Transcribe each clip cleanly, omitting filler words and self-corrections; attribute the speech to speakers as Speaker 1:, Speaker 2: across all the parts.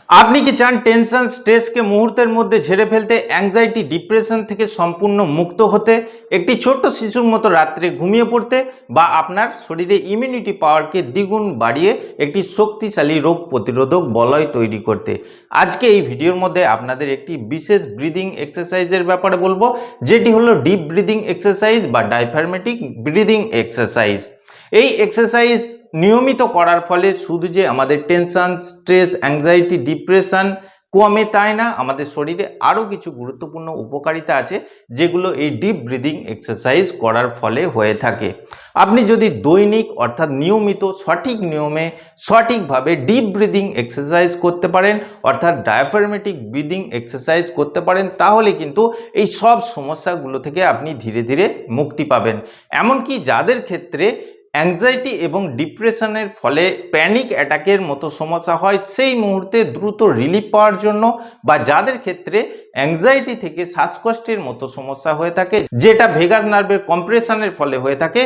Speaker 1: আপনি কি চান টেনশন স্ট্রেসকে মুহূর্তের মধ্যে ঝেড়ে ফেলতে, অ্যাংজাইটি ডিপ্রেশন থেকে সম্পূর্ণ মুক্ত হতে, একটি ছোট্ট শিশুর মতো রাত্রে ঘুমিয়ে পড়তে, বা আপনার শরীরে ইমিউনিটি পাওয়ারকে দ্বিগুণ বাড়িয়ে একটি শক্তিশালী রোগ প্রতিরোধক বলয় তৈরি করতে? আজকে এই ভিডিওর মধ্যে আপনাদের একটি বিশেষ ব্রিদিং এক্সারসাইজের ব্যাপারে বলবো, যেটি হলো ডিপ ব্রিদিং এক্সারসাইজ বা ডায়াফ্রাগমেটিক ব্রিদিং এক্সারসাইজ। এই এক্সারসাইজ নিয়মিত করার ফলে শুধু যে আমাদের টেনশন, স্ট্রেস, অ্যাংজাইটি, ডিপ্রেশন কমে তাই না, আমাদের শরীরে আরও কিছু গুরুত্বপূর্ণ উপকারিতা আছে যেগুলো এই ডিপ ব্রিদিং এক্সারসাইজ করার ফলে হয়ে থাকে। আপনি যদি দৈনিক অর্থাৎ নিয়মিত সঠিক নিয়মে সঠিকভাবে ডিপ ব্রিদিং এক্সারসাইজ করতে পারেন, অর্থাৎ ডায়াফ্রাগমেটিক ব্রিদিং এক্সারসাইজ করতে পারেন, তাহলে কিন্তু এই সব সমস্যাগুলো থেকে আপনি ধীরে ধীরে মুক্তি পাবেন। এমনকি যাদের ক্ষেত্রে অ্যাংজাইটি এবং ডিপ্রেশনের ফলে প্যানিক অ্যাটাকের মতো সমস্যা হয়, সেই মুহূর্তে দ্রুত রিলিফ পাওয়ার জন্য, বা যাদের ক্ষেত্রে অ্যাংজাইটি থেকে শ্বাসকষ্টের মতো সমস্যা হয়ে থাকে, যেটা ভেগাস নার্ভের কম্প্রেশনের ফলে হয়ে থাকে,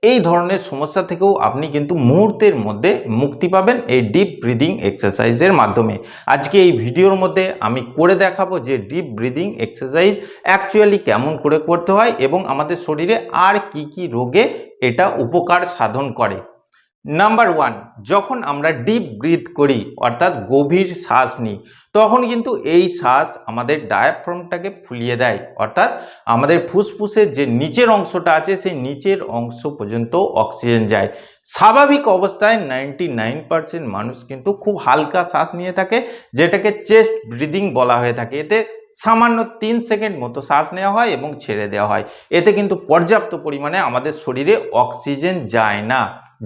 Speaker 1: এই ধরনের সমস্যা থেকেও আপনি কিন্তু মুহূর্তের মধ্যে মুক্তি পাবেন এই ডিপ ব্রিদিং এক্সারসাইজের মাধ্যমে। আজকে এই ভিডিওর মধ্যে আমি করে দেখাবো যে ডিপ ব্রিদিং এক্সারসাইজ অ্যাকচুয়ালি কেমন করে করতে হয় এবং আমাদের শরীরে আর কি রোগে এটা উপকার সাধন করে। নাম্বার 1, যখন আমরা ডিপ ব্রিথ করি অর্থাৎ গভীর শ্বাস নিই, তখন কিন্তু এই শ্বাস আমাদের ডায়াফ্রামটাকে ফুলিয়ে দেয়, অর্থাৎ আমাদের ফুসফুসের যে নিচের অংশটা আছে সেই নিচের অংশ পর্যন্ত অক্সিজেন যায়। স্বাভাবিক অবস্থায় 99% মানুষ কিন্তু খুব হালকা শ্বাস নিয়ে থাকে, যেটাকে চেস্ট ব্রিদিং বলা হয়ে থাকে। এতে সামান্য 3 সেকেন্ড মতো শ্বাস নেওয়া হয় এবং ছেড়ে দেওয়া হয়। এতে কিন্তু পর্যাপ্ত পরিমাণে আমাদের শরীরে অক্সিজেন যায় না।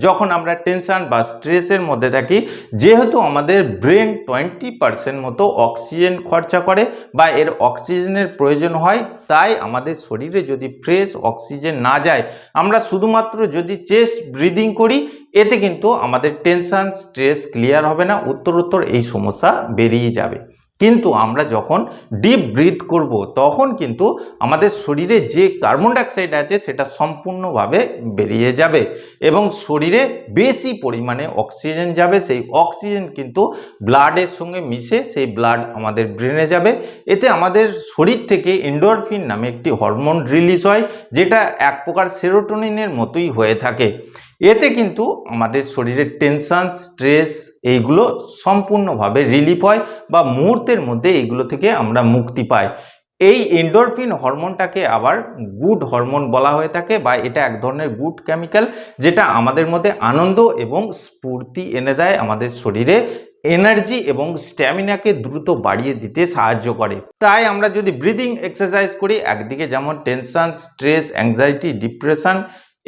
Speaker 1: যখন আমরা টেনশন বা স্ট্রেসের মধ্যে থাকি, যেহেতু আমাদের ব্রেন 20% মতো অক্সিজেন খরচা করে বা এর অক্সিজেনের প্রয়োজন হয়, তাই আমাদের শরীরে যদি ফ্রেশ অক্সিজেন না যায়, আমরা শুধুমাত্র যদি চেস্ট ব্রিদিং করি, এতে কিন্তু আমাদের টেনশন স্ট্রেস ক্লিয়ার হবে না, উত্তরোত্তর এই সমস্যা বেরিয়ে যাবে। কিন্তু আমরা যখন ডিপ ব্রিথ করব, তখন কিন্তু আমাদের শরীরে যে কার্বন ডাইঅক্সাইড আছে সেটা সম্পূর্ণভাবে বেরিয়ে যাবে এবং শরীরে বেশি পরিমাণে অক্সিজেন যাবে। সেই অক্সিজেন কিন্তু ব্লাডের সঙ্গে মিশে সেই ব্লাড আমাদের ব্রেনে যাবে। এতে আমাদের শরীর থেকে এন্ডোরফিন নামে একটি হরমোন রিলিজ হয়, যেটা এক প্রকার সেরোটোনিনের মতোই হয়ে থাকে। এতে কিন্তু আমাদের শরীরের টেনশন, স্ট্রেস এইগুলো সম্পূর্ণভাবে রিলিফ হয় বা মুহূর্তের মধ্যে এইগুলো থেকে আমরা মুক্তি পাই। এই এন্ডোরফিন হরমোনটাকে আবার গুড হরমোন বলা হয়ে থাকে, বা এটা এক ধরনের গুড কেমিক্যাল, যেটা আমাদের মধ্যে আনন্দ এবং স্ফূর্তি এনে দেয়, আমাদের শরীরে এনার্জি এবং স্ট্যামিনাকে দ্রুত বাড়িয়ে দিতে সাহায্য করে। তাই আমরা যদি ব্রিদিং এক্সারসাইজ করি, একদিকে যেমন টেনশন, স্ট্রেস, অ্যাংজাইটি, ডিপ্রেশন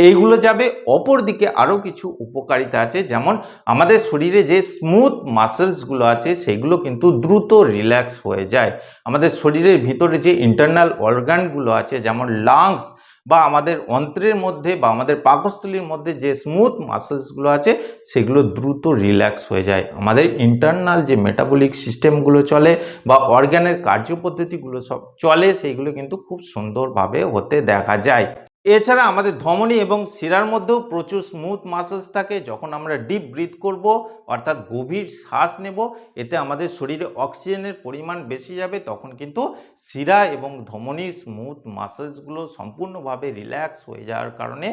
Speaker 1: এইগুলো যাবে, অপরদিকে আরও কিছু উপকারিতা আছে, যেমন আমাদের শরীরে যে স্মুথ মাসেলসগুলো আছে সেগুলো কিন্তু দ্রুত রিল্যাক্স হয়ে যায়। আমাদের শরীরের ভিতরে যে ইন্টারনাল অর্গানগুলো আছে, যেমন লাংস বা আমাদের অন্ত্রের মধ্যে বা আমাদের পাকস্থলীর মধ্যে যে স্মুথ মাসেলসগুলো আছে সেগুলো দ্রুত রিল্যাক্স হয়ে যায়। আমাদের ইন্টারনাল যে মেটাবলিক সিস্টেমগুলো চলে বা অর্গানের কার্যপদ্ধতিগুলো সব চলে, সেইগুলো কিন্তু খুব সুন্দরভাবে হতে দেখা যায়। এছাড়া আমাদের ধমনী এবং শিরার মধ্যেও প্রচুর স্মুথ মাসেলস থাকে। যখন আমরা ডিপ ব্রিথ করব অর্থাৎ গভীর শ্বাস নেব, এতে আমাদের শরীরে অক্সিজেনের পরিমাণ বেশি যাবে, তখন কিন্তু শিরা এবং ধমনীর স্মুথ মাসেলসগুলো সম্পূর্ণভাবে রিল্যাক্স হয়ে যাওয়ার কারণে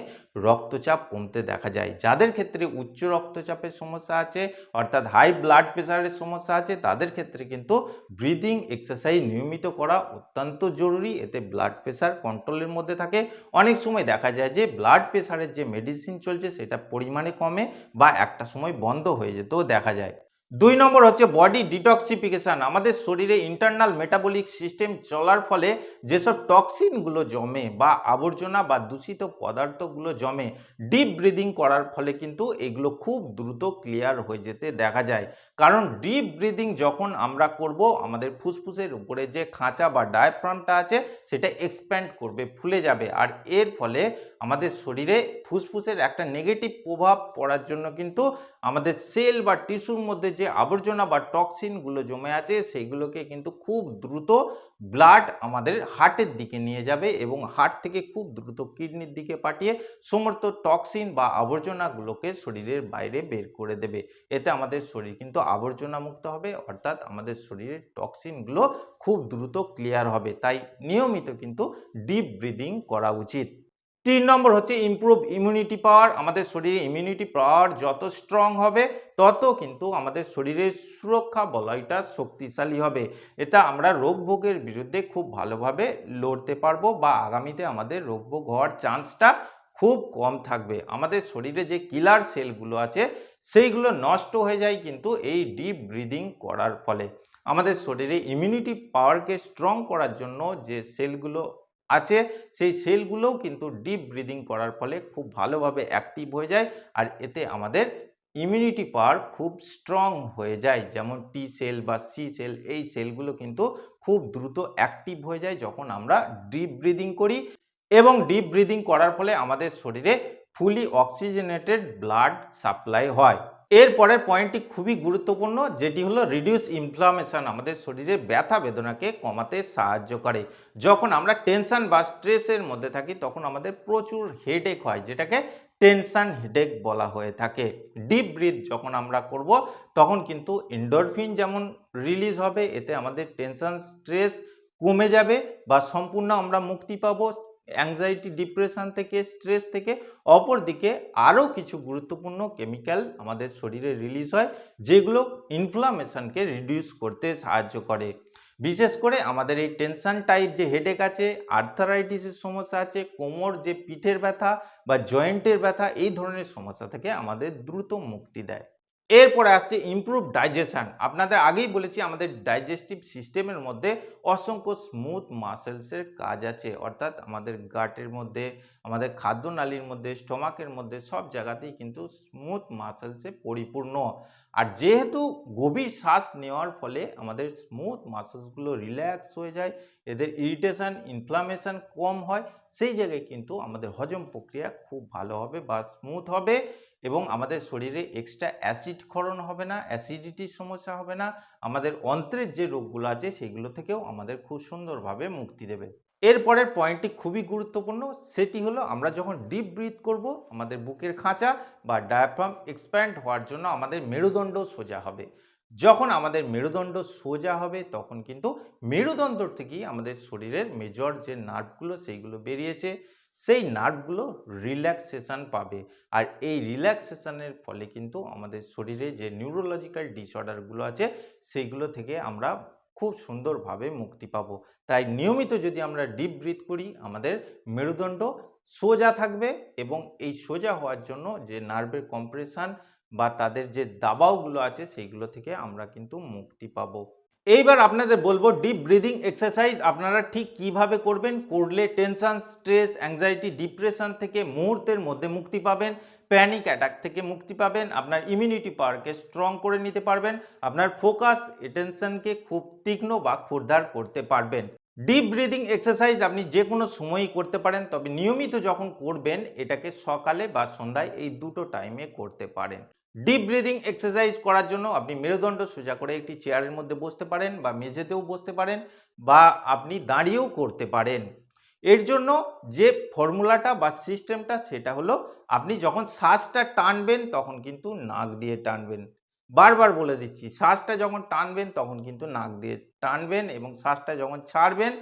Speaker 1: রক্তচাপ কমতে দেখা যায়। যাদের ক্ষেত্রে উচ্চ রক্তচাপের সমস্যা আছে অর্থাৎ হাই ব্লাড প্রেশারের সমস্যা আছে, তাদের ক্ষেত্রে কিন্তু ব্রিদিং এক্সারসাইজ নিয়মিত করা অত্যন্ত জরুরি। এতে ব্লাড প্রেশার কন্ট্রোলের মধ্যে থাকে। অনেক সময় দেখা যায় যে ব্লাড প্রেশারের যে মেডিসিন চলছে সেটা পরিমাণে কমে বা একটা সময় বন্ধ হয়ে যেতেও দেখা যায়। 2 নম্বর হচ্ছে বডি ডিটক্সিফিকেশান। আমাদের শরীরে ইন্টারনাল মেটাবলিক সিস্টেম চলার ফলে যেসব টক্সিনগুলো জমে বা আবর্জনা বা দূষিত পদার্থগুলো জমে, ডিপ ব্রিদিং করার ফলে কিন্তু এগুলো খুব দ্রুত ক্লিয়ার হয়ে যেতে দেখা যায়। কারণ ডিপ ব্রিদিং যখন আমরা করব, আমাদের ফুসফুসের উপরে যে খাঁচা বা ডায়াফ্রামটা আছে সেটা এক্সপ্যান্ড করবে, ফুলে যাবে, আর এর ফলে আমাদের শরীরে ফুসফুসের একটা নেগেটিভ প্রভাব পড়ার জন্য কিন্তু আমাদের সেল বা টিস্যুর মধ্যে যে আবর্জনা বা টক্সিনগুলো জমে আছে সেইগুলোকে কিন্তু খুব দ্রুত ব্লাড আমাদের হার্টের দিকে নিয়ে যাবে এবং হার্ট থেকে খুব দ্রুত কিডনির দিকে পাঠিয়ে সমস্ত টক্সিন বা আবর্জনাগুলোকে শরীরের বাইরে বের করে দেবে। এতে আমাদের শরীর কিন্তু আবর্জনা মুক্ত হবে, অর্থাৎ আমাদের শরীরের টক্সিনগুলো খুব দ্রুত ক্লিয়ার হবে। তাই নিয়মিত কিন্তু ডিপ ব্রিদিং করা উচিত। 3 নম্বর হচ্ছে ইমপ্রুভ ইমিউনিটি পাওয়ার। আমাদের শরীরে ইমিউনিটি পাওয়ার যত স্ট্রং হবে তত কিন্তু আমাদের শরীরের সুরক্ষা বলয়টা শক্তিশালী হবে। এতে আমরা রোগ ভোগের বিরুদ্ধে খুব ভালোভাবে লড়তে পারবো বা আগামীতে আমাদের রোগ ভোগ হওয়ার চান্সটা খুব কম থাকবে। আমাদের শরীরে যে কিলার সেলগুলো আছে সেইগুলো নষ্ট হয়ে যায় কিন্তু এই ডিপ ব্রিদিং করার ফলে। আমাদের শরীরে ইমিউনিটি পাওয়ারকে স্ট্রং করার জন্য যে সেলগুলো আছে সেই সেলগুলোও কিন্তু ডিপ ব্রিদিং করার ফলে খুব ভালোভাবে অ্যাক্টিভ হয়ে যায়, আর এতে আমাদের ইমিউনিটি পাওয়ার খুব স্ট্রং হয়ে যায়। যেমন টি সেল বা সি সেল, এই সেলগুলো কিন্তু খুব দ্রুত অ্যাক্টিভ হয়ে যায় যখন আমরা ডিপ ব্রিদিং করি, এবং ডিপ ব্রিদিং করার ফলে আমাদের শরীরে ফুলি অক্সিজেনেটেড ব্লাড সাপ্লাই হয়। এর পরের পয়েন্টটি খুবই গুরুত্বপূর্ণ, যেটি হলো রিডিউস ইনফ্লামেশন। আমাদের শরীরে ব্যথা বেদনাকে কমাতে সাহায্য করে। যখন আমরা টেনশন বা স্ট্রেসের মধ্যে থাকি তখন আমাদের প্রচুর হেডেক হয়, যেটাকে টেনশন হেডেক বলা হয়ে থাকে। ডিপ ব্রিথ যখন আমরা করব তখন কিন্তু এন্ডোরফিন যেমন রিলিজ হবে, এতে আমাদের টেনশন স্ট্রেস কমে যাবে বা সম্পূর্ণ আমরা মুক্তি পাবো অ্যাংজাইটি, ডিপ্রেশন থেকে, স্ট্রেস থেকে। অপরদিকে আরও কিছু গুরুত্বপূর্ণ কেমিক্যাল আমাদের শরীরে রিলিজ হয় যেগুলো ইনফ্লামেশনকে রিডিউস করতে সাহায্য করে। বিশেষ করে আমাদের এই টেনশন টাইপ যে হেডেক আছে, আর্থারাইটিসের সমস্যা আছে, কোমর যে পিঠের ব্যথা বা জয়েন্টের ব্যথা, এই ধরনের সমস্যা থেকে আমাদের দ্রুত মুক্তি দেয়। এরপরে আসছে ইমপ্রুভ ডাইজেশন। আপনাদের আগেই বলেছি আমাদের ডাইজেস্টিভ সিস্টেমের মধ্যে অসংখ্য স্মুথ মাসেলসের কাজ আছে, অর্থাৎ আমাদের গাটের মধ্যে, আমাদের খাদ্যনালীর মধ্যে, স্টমাকের মধ্যে সব জায়গাতেই কিন্তু স্মুথ মাসেলসে পরিপূর্ণ। আর যেহেতু গভীর শ্বাস নেওয়ার ফলে আমাদের স্মুথ মাসেলসগুলো রিল্যাক্স হয়ে যায়, এদের ইরিটেশন, ইনফ্লামেশন কম হয়, সেই জায়গায় কিন্তু আমাদের হজম প্রক্রিয়া খুব ভালো হবে বা স্মুথ হবে, এবং আমাদের শরীরে এক্সট্রা অ্যাসিড ক্ষরণ হবে না, অ্যাসিডিটির সমস্যা হবে না। আমাদের অন্ত্রের যে রোগগুলো আছে সেগুলো থেকেও আমাদের খুব সুন্দরভাবে মুক্তি দেবে। এরপরের পয়েন্টটি খুবই গুরুত্বপূর্ণ, সেটি হলো আমরা যখন ডিপ ব্রিথ করব আমাদের বুকের খাঁচা বা ডায়াফ্রাম এক্সপ্যান্ড হওয়ার জন্য আমাদের মেরুদণ্ড সোজা হবে। যখন আমাদের মেরুদণ্ড সোজা হবে তখন কিন্তু মেরুদণ্ড থেকেই আমাদের শরীরের মেজর যে নার্ভগুলো সেইগুলো বেরিয়েছে, সেই নার্ভগুলো রিল্যাক্সেশন পাবে। আর এই রিল্যাক্সেশনের ফলে কিন্তু আমাদের শরীরে যে নিউরোলজিক্যাল ডিসঅর্ডারগুলো আছে সেইগুলো থেকে আমরা খুব সুন্দরভাবে মুক্তি পাবো। তাই নিয়মিত যদি আমরা ডিপ ব্রিথ করি আমাদের মেরুদণ্ড সোজা থাকবে, এবং এই সোজা হওয়ার জন্য যে নার্ভের কম্প্রেশন বা তাদের যে দাবাওগুলো আছে সেইগুলো থেকে আমরা কিন্তু মুক্তি পাবো। এইবার আপনাদের বলবো ডিপ ব্রিদিং এক্সারসাইজ আপনারা ঠিক কিভাবে করবেন, করলে টেনশন, স্ট্রেস, অ্যাংজাইটি, ডিপ্রেশন থেকে মুহূর্তের মধ্যে মুক্তি পাবেন, প্যানিক অ্যাটাক থেকে মুক্তি পাবেন, আপনার ইমিউনিটি পাওয়ারকে স্ট্রং করে নিতে পারবেন, আপনার ফোকাস, অ্যাটেনশনকে খুব তীক্ষ্ণ বা ক্ষুরধার করতে পারবেন। ডিপ ব্রিদিং এক্সারসাইজ আপনি যে কোনো সময়ই করতে পারেন, তবে নিয়মিত যখন করবেন এটাকে সকালে বা সন্ধ্যায়, এই দুটো টাইমে করতে পারেন। ডিপ ব্রিদিং এক্সারসাইজ করার জন্য আপনি মেরুদণ্ড সোজা করে একটি চেয়ারের মধ্যে বসতে পারেন, বা মেঝেতেও বসতে পারেন, বা আপনি দাঁড়িয়েও করতে পারেন। এর জন্য যে ফর্মুলাটা বা সিস্টেমটা সেটা হলো, আপনি যখন শ্বাসটা টানবেন তখন কিন্তু নাক দিয়ে টানবেন। বারবার বলে দিচ্ছি, শ্বাসটা যখন টানবেন তখন কিন্তু নাক দিয়ে টানবেন, এবং শ্বাসটা যখন ছাড়বেন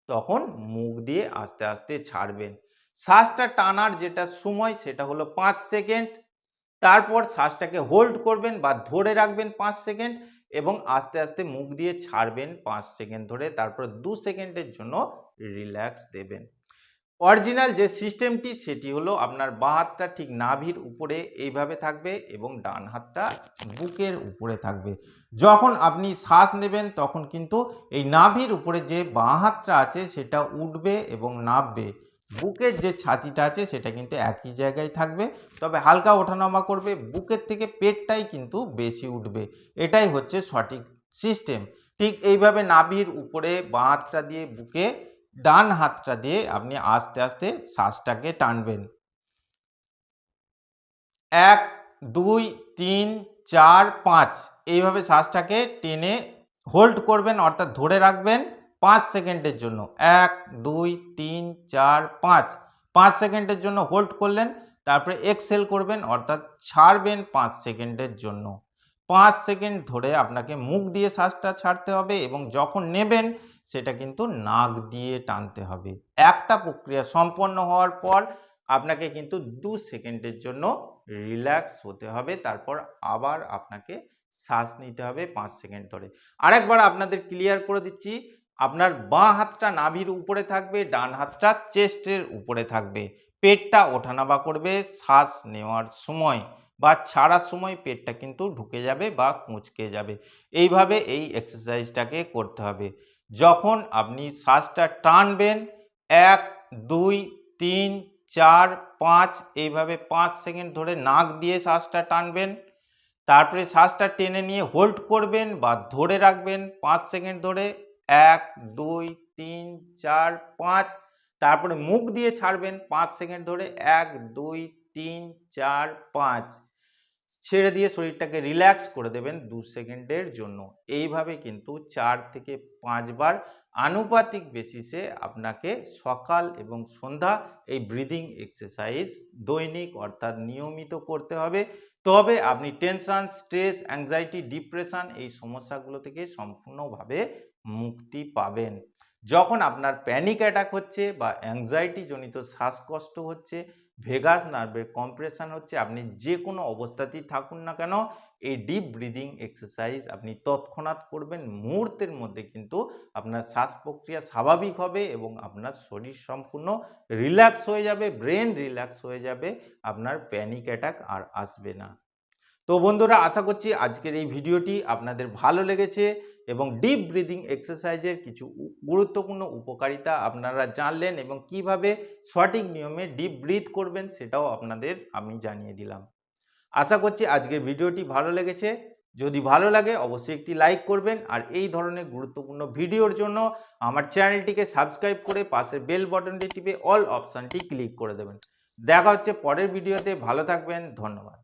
Speaker 1: তখন মুখ দিয়ে আস্তে আস্তে ছাড়বেন। শ্বাসটা টানার যেটা সময় সেটা হলো 5 সেকেন্ড। তারপর শ্বাসটাকে হোল্ড করবেন বা ধরে রাখবেন 5 সেকেন্ড, এবং আস্তে আস্তে মুখ দিয়ে ছাড়বেন 5 সেকেন্ড ধরে। তারপর 2 সেকেন্ডের জন্য রিল্যাক্স দেবেন। অরিজিনাল যে সিস্টেমটি সেটি হলো আপনার বাঁ হাতটা ঠিক নাভির উপরে এইভাবে থাকবে এবং ডান হাতটা বুকের উপরে থাকবে। যখন আপনি শ্বাস নেবেন তখন কিন্তু এই নাভির উপরে যে বাঁ হাতটা আছে সেটা উঠবে এবং নামবে। বুকের যে ছাতিটা আছে সেটা কিন্তু একই জায়গায় থাকবে, তবে হালকা ওঠানামা করবে। বুকের থেকে পেটটাই কিন্তু বেশি উঠবে। এটাই হচ্ছে সঠিক সিস্টেম। ঠিক এইভাবে নাভির উপরে বাঁ হাতটা দিয়ে বুকে, ডান হাতটা দিয়ে আপনি আস্তে আস্তে শ্বাসটাকে টানবেন। 1 2 3 4 5 এইভাবে শ্বাসটাকে টেনে হোল্ড করবেন, অর্থাৎ ধরে রাখবেন 5 সেকেন্ডের জন্য। 1 2 3 4 5 5 সেকেন্ডের জন্য হোল্ড করলেন, তারপরে এক্সহেল করবেন, অর্থাৎ ছাড়বেন 5 সেকেন্ডের জন্য। 5 সেকেন্ড ধরে আপনাকে মুখ দিয়ে শ্বাসটা ছাড়তে হবে এবং যখন নেবেন সেটা কিন্তু নাক দিয়ে টানতে হবে। একটা প্রক্রিয়া সম্পন্ন হওয়ার পর আপনাকে কিন্তু 2 সেকেন্ডের জন্য রিল্যাক্স হতে হবে, তারপর আবার আপনাকে শ্বাস নিতে হবে 5 সেকেন্ড ধরে। আরেকবার আপনাদের ক্লিয়ার করে দিচ্ছি, আপনার বাঁ হাতটা নাভির উপরে থাকবে, ডান হাতটা চেস্টের উপরে থাকবে। পেটটা ওঠানামা করবে শ্বাস নেওয়ার সময় বা ছাড়ার সময় পেটটা কিন্তু ঢুকে যাবে বা কুঁচকে যাবে। এইভাবে এই এক্সারসাইজটাকে করতে হবে। যখন আপনি শ্বাসটা টানবেন 1 2 3 4 5 এইভাবে 5 সেকেন্ড ধরে নাক দিয়ে শ্বাসটা টানবেন, তারপরে শ্বাসটা টেনে নিয়ে হোল্ড করবেন বা ধরে রাখবেন 5 সেকেন্ড ধরে। 1 2 3 4 5 তারপরে মুখ দিয়ে ছাড়বেন 5 সেকেন্ড ধরে। 1 2 3 4 5 ছেড়ে দিয়ে শরীরটাকে রিল্যাক্স করে দেবেন 2 সেকেন্ডের জন্য। এইভাবে কিন্তু 4 থেকে 5 বার আনুপাতিক বেসিসে আপনাকে সকাল এবং সন্ধ্যা এই ব্রিদিং এক্সারসাইজ দৈনিক অর্থাৎ নিয়মিত করতে হবে। তবে আপনি টেনশন, স্ট্রেস, অ্যাংজাইটি, ডিপ্রেশন এই সমস্যাগুলো থেকে সম্পূর্ণভাবে মুক্তি পাবেন। যখন আপনার প্যানিক অ্যাটাক হচ্ছে বা অ্যাংজাইটি জনিত শ্বাসকষ্ট হচ্ছে, ভেগাস নার্ভের কম্প্রেশন হচ্ছে, আপনি যে কোনো অবস্থাতেই থাকুন না কেন এই ডিপ ব্রিদিং এক্সারসাইজ আপনি তৎক্ষণাৎ করবেন। মুহূর্তের মধ্যে কিন্তু আপনার শ্বাস প্রক্রিয়া স্বাভাবিক হবে এবং আপনার শরীর সম্পূর্ণ রিল্যাক্স হয়ে যাবে, ব্রেন রিল্যাক্স হয়ে যাবে, আপনার প্যানিক অ্যাটাক আর আসবে না। তো বন্ধুরা, আশা করছি আজকের এই ভিডিওটি আপনাদের ভালো লেগেছে এবং ডিপ ব্রিদিং এক্সারসাইজের কিছু গুরুত্বপূর্ণ উপকারিতা আপনারা জানলেন এবং কিভাবে সঠিক নিয়মে ডিপ ব্রিথ করবেন সেটাও আপনাদের আমি জানিয়ে দিলাম। আশা করছি আজকের ভিডিওটি ভালো লেগেছে। যদি ভালো লাগে অবশ্যই একটি লাইক করবেন আর এই ধরনের গুরুত্বপূর্ণ ভিডিওর জন্য আমার চ্যানেলটিকে সাবস্ক্রাইব করে পাশের বেল বাটনটি টিপে অল অপশানটি ক্লিক করে দেবেন। দেখা হচ্ছে পরের ভিডিওতে। ভালো থাকবেন, ধন্যবাদ।